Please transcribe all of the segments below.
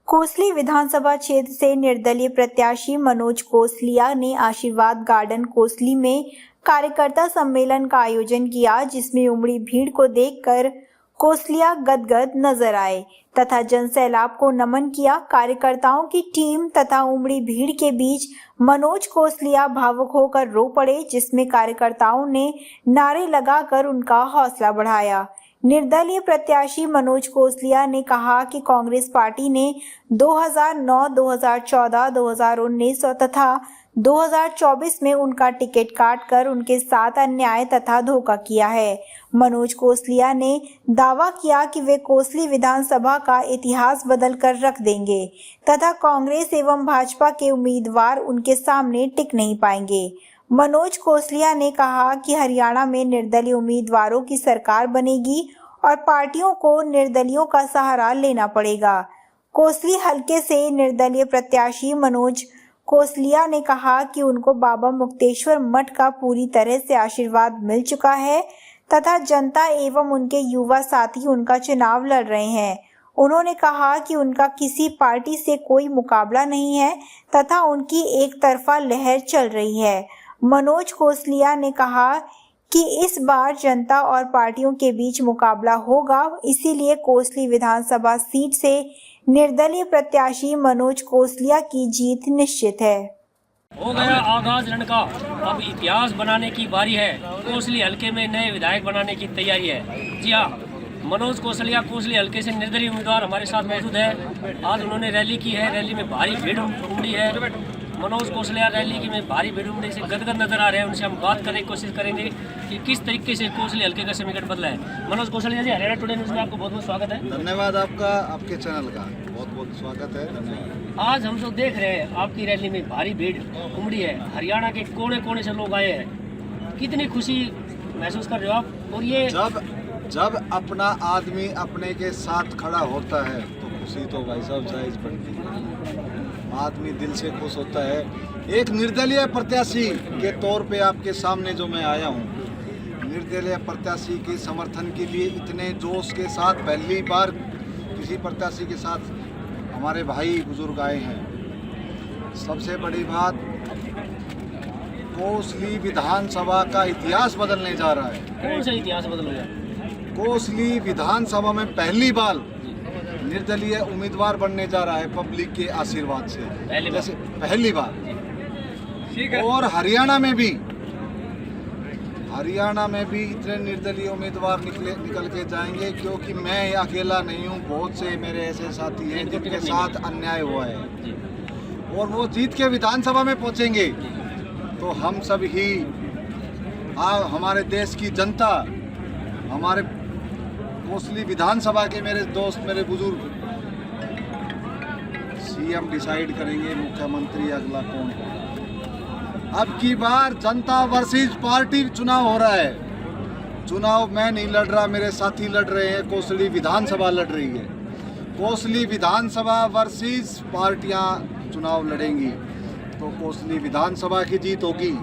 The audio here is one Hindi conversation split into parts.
कोसली विधानसभा क्षेत्र से निर्दलीय प्रत्याशी मनोज कोसलिया ने आशीर्वाद गार्डन कोसली में कार्यकर्ता सम्मेलन का आयोजन किया, जिसमें उमड़ी भीड़ को देखकर कोसलिया गदगद नजर आए तथा जनसैलाब को नमन किया। कार्यकर्ताओं की टीम तथा उमड़ी भीड़ के बीच मनोज कोसलिया भावुक होकर रो पड़े, जिसमें कार्यकर्ताओं ने नारे लगाकर उनका हौसला बढ़ाया। निर्दलीय प्रत्याशी मनोज कोसलिया ने कहा कि कांग्रेस पार्टी ने 2009, 2014, 2019 तथा 2024 में उनका टिकट काटकर उनके साथ अन्याय तथा धोखा किया है। मनोज कोसलिया ने दावा किया कि वे कोसली विधानसभा का इतिहास बदल कर रख देंगे तथा कांग्रेस एवं भाजपा के उम्मीदवार उनके सामने टिक नहीं पाएंगे। मनोज कोसलिया ने कहा कि हरियाणा में निर्दलीय उम्मीदवारों की सरकार बनेगी और पार्टियों को निर्दलियों का सहारा लेना पड़ेगा। कोसली हलके से निर्दलीय प्रत्याशी मनोज कोसलिया ने कहा कि उनको बाबा मुक्तेश्वर मठ का पूरी तरह से आशीर्वाद मिल चुका है तथा जनता एवं उनके युवा साथी उनका चुनाव लड़ रहे हैं। उन्होंने कहा कि उनका किसी पार्टी से कोई मुकाबला नहीं है तथा उनकी एक तरफा लहर चल रही है। मनोज कोसलिया ने कहा कि इस बार जनता और पार्टियों के बीच मुकाबला होगा, इसीलिए कोसली विधानसभा सीट से निर्दलीय प्रत्याशी मनोज कोसलिया की जीत निश्चित है। हो गया आगाज रण का, अब इतिहास बनाने की बारी है। कोसली हलके में नए विधायक बनाने की तैयारी है। जी हाँ, मनोज कोसलिया कोसली हलके से निर्दलीय उम्मीदवार हमारे साथ मौजूद है। आज उन्होंने रैली की है, रैली में भारी भीड़ उमड़ी है। मनोज कोसलिया रैली की में भारी भीड़ उमड़ने से गदगद नजर आ रहे हैं। उनसे हम बात करने की कोशिश करेंगे कि किस तरीके से कोसली हलके का समीकरण बदला है। मनोज कोसलिया जी, हरियाणा टुडे न्यूज़ में आपको बहुत बहुत स्वागत है। धन्यवाद आपका, आपके चैनल का बहुत बहुत स्वागत है। धन्यवाद। आज हम सब देख रहे हैं आपकी रैली में भारी भीड़ उमड़ी है। हरियाणा के कोने कोने से लोग आए हैं। कितनी खुशी महसूस कर रहे हो आप? और ये जब अपना आदमी अपने के साथ खड़ा होता है तो खुशी तो भाई साहब जायज बनती है। आदमी दिल से खुश होता है। एक निर्दलीय प्रत्याशी के तौर पे आपके सामने जो मैं आया हूँ, निर्दलीय प्रत्याशी के समर्थन के लिए इतने जोश के साथ पहली बार किसी प्रत्याशी के साथ हमारे भाई बुजुर्ग आए हैं। सबसे बड़ी बात, कोसली विधानसभा का इतिहास बदलने जा रहा है। कौन सा इतिहास बदल गया? कोसली विधानसभा में पहली बार निर्दलीय उम्मीदवार बनने जा रहा है पब्लिक के आशीर्वाद से, पहली बार। और हरियाणा में भी इतने निर्दलीय उम्मीदवार निकल के जाएंगे, क्योंकि मैं अकेला नहीं हूँ, बहुत से मेरे ऐसे साथी हैं जिनके साथ अन्याय हुआ है और वो जीत के विधानसभा में पहुँचेंगे। तो हम सब ही हमारे देश की जनता, हमारे कोसली विधानसभा के मेरे दोस्त, मेरे बुजुर्ग सीएम डिसाइड करेंगे मुख्यमंत्री अगला कौन होगा। अब की बार जनता वर्सेस पार्टी चुनाव हो रहा है। चुनाव मैं नहीं लड़ रहा, मेरे साथी लड़ रहे हैं। कोसली विधानसभा लड़ रही है। कोसली विधानसभा वर्सेस पार्टियां चुनाव लड़ेंगी तो कोसली विधानसभा की जीत होगी।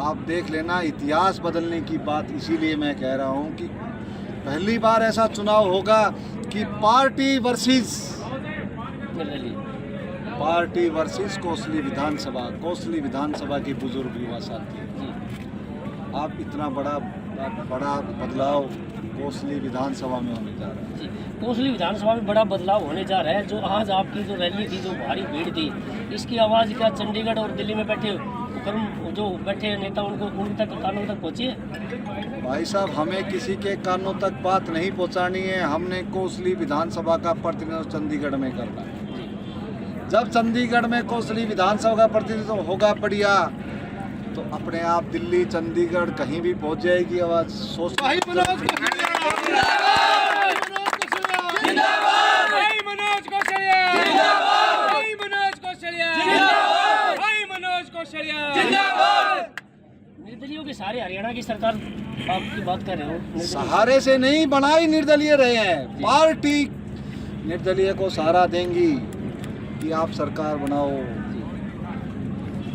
आप देख लेना, इतिहास बदलने की बात इसीलिए मैं कह रहा हूं कि पहली बार ऐसा चुनाव होगा कि पार्टी वर्सेस कोसली विधानसभा के बुजुर्ग युवा साथी। आप इतना बड़ा बदलाव कोसली विधानसभा में होने जा रहा है। कोसली विधानसभा में बड़ा बदलाव होने जा रहा है। जो आज आपकी जो रैली थी, जो भारी भीड़ थी, इसकी आवाज़ क्या चंडीगढ़ और दिल्ली में जो बैठे नेता उनको कानों तक पहुँची है? भाई साहब, हमें किसी के कानों तक बात नहीं पहुँचानी है। हमने कोसली विधानसभा का प्रतिनिधित्व चंडीगढ़ में करना है। जब चंडीगढ़ में कोसली विधानसभा का प्रतिनिधित्व होगा बढ़िया, तो अपने आप दिल्ली, चंडीगढ़ कहीं भी पहुँच जाएगी आवाज़। निर्दलियों के सारे हरियाणा की सरकार आपकी बात कर रहे हो? सहारे से नहीं, बनाई निर्दलीय रहे हैं। पार्टी निर्दलीय को सहारा देंगी कि आप सरकार बनाओ।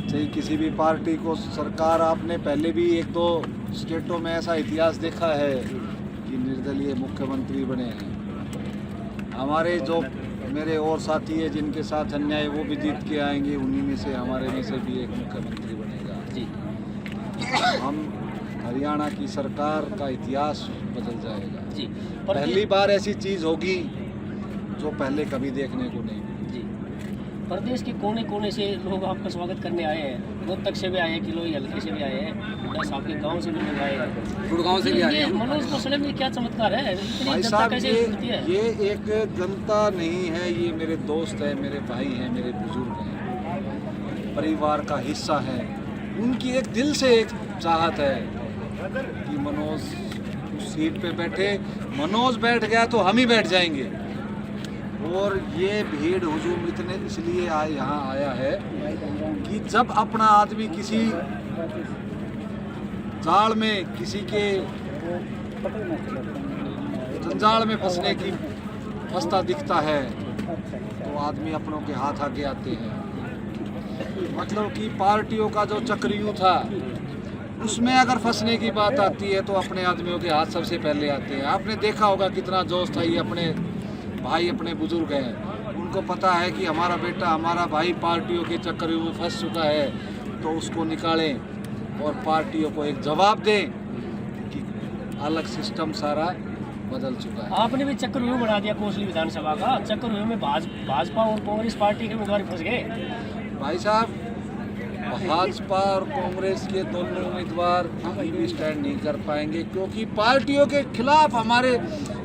चाहे किसी भी पार्टी को सरकार, आपने पहले भी एक दो स्टेटों में ऐसा इतिहास देखा है कि निर्दलीय मुख्यमंत्री बने हैं। हमारे जो मेरे और साथी है जिनके साथ अन्याय वो भी जीत के आएंगे, उन्हीं में से हमारे में से भी एक मुख्यमंत्री बनेगा जी। हम हरियाणा की सरकार का इतिहास बदल जाएगा जी। पहली बार ऐसी चीज़ होगी जो पहले कभी देखने को नहीं मिली। जी। प्रदेश के कोने कोने से लोग आपका स्वागत करने आए हैं, रोहतक से भी आए हैं, किलोई हल्के से भी आए हैं, 10 आपके गांव से भी लोग आए हैं, गुड़गांव से भी आए हैं। मनोज कौशल्या में क्या चमत्कार है, इतनी भाई जनता साहब कैसे जुड़ती है? ये एक जनता नहीं है, ये मेरे दोस्त है, मेरे भाई हैं, मेरे बुजुर्ग हैं, परिवार का हिस्सा है। उनकी एक दिल से एक चाहत है कि मनोज उस सीट पे बैठे, मनोज बैठ गया तो हम ही बैठ जाएंगे। और ये भीड़ हुजूम इतने इसलिए यहाँ आया है कि जब अपना आदमी किसी जाल में, किसी के जंजाल में फंसता दिखता है तो आदमी अपनों के हाथ आगे आते हैं। मतलब कि पार्टियों का जो चक्रव्यूह था उसमें अगर फंसने की बात आती है तो अपने आदमियों के हाथ सबसे पहले आते हैं। आपने देखा होगा कितना जोश था, ये अपने भाई अपने बुजुर्ग हैं, उनको पता है कि हमारा बेटा हमारा भाई पार्टियों के चक्करव्यूह में फंस चुका है तो उसको निकालें और पार्टियों को एक जवाब दें कि अलग सिस्टम सारा बदल चुका है। आपने भी चक्रव्यूह बना दिया कोसली विधानसभा का, चक्रव्यूह में भाजपा और कांग्रेस पार्टी के उम्मीदवार फंस गए। भाई साहब, भाजपा और कांग्रेस के दोनों उम्मीदवार कहीं भी स्टैंड नहीं कर पाएंगे क्योंकि पार्टियों के खिलाफ हमारे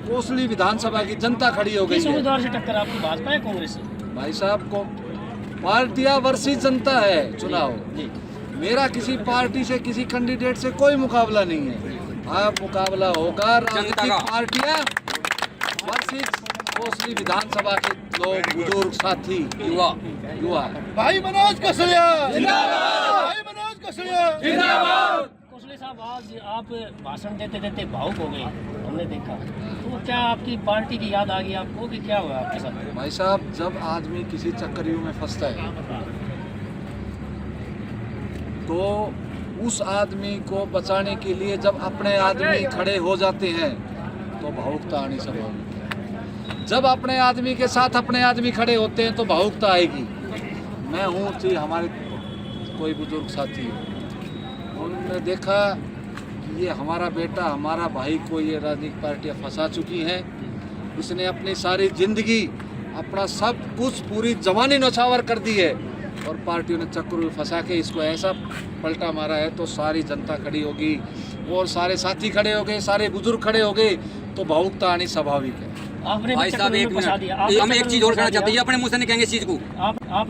कोसली विधानसभा की जनता खड़ी हो गई किस है। उम्मीदवार से टक्कर आपकी, भाजपा या कांग्रेस से? भाई साहब को पार्टियां वर्सेस जनता है चुनाव। जी। मेरा किसी पार्टी से किसी कैंडिडेट से कोई मुकाबला नहीं है। अब मुकाबला होगा राजनीतिक पार्टियां वर्सेस कोसली विधानसभा के लोग, बुजुर्ग, साथी, युवा। भाई मनोज कौशल्या जिंदाबाद, भाई मनोज कौशल्या जिंदाबाद। कौशल्या साहब, आज आप भाषण देते देते भावुक हो गए, हमने देखा, तो क्या आपकी पार्टी की याद आ गई आपको कि क्या हुआ आपके साथ? भाई साहब, जब आदमी किसी चक्रव्यूह में फंसता है तो उस आदमी को बचाने के लिए जब अपने आदमी खड़े हो जाते हैं तो भावुकता आनी स्वाभाविक है। जब अपने आदमी के साथ अपने आदमी खड़े होते हैं तो भावुकता आएगी। मैं हूँ कि हमारे कोई बुजुर्ग साथी, उन्होंने देखा कि ये हमारा बेटा हमारा भाई को ये राजनीतिक पार्टियाँ फंसा चुकी हैं, इसने अपनी सारी जिंदगी अपना सब कुछ पूरी जवानी नौछावर कर दी है और पार्टियों ने चक्कर फंसा के इसको ऐसा पलटा मारा है तो सारी जनता खड़ी होगी और सारे साथी खड़े हो गए, सारे बुजुर्ग खड़े हो गए तो भावुकता आनी स्वाभाविक है। आपने भाई साहब, एक मिनट, हम एक चीज और कहना चाहते हैं, अपने मुंह से नहीं कहेंगे इस चीज को। आप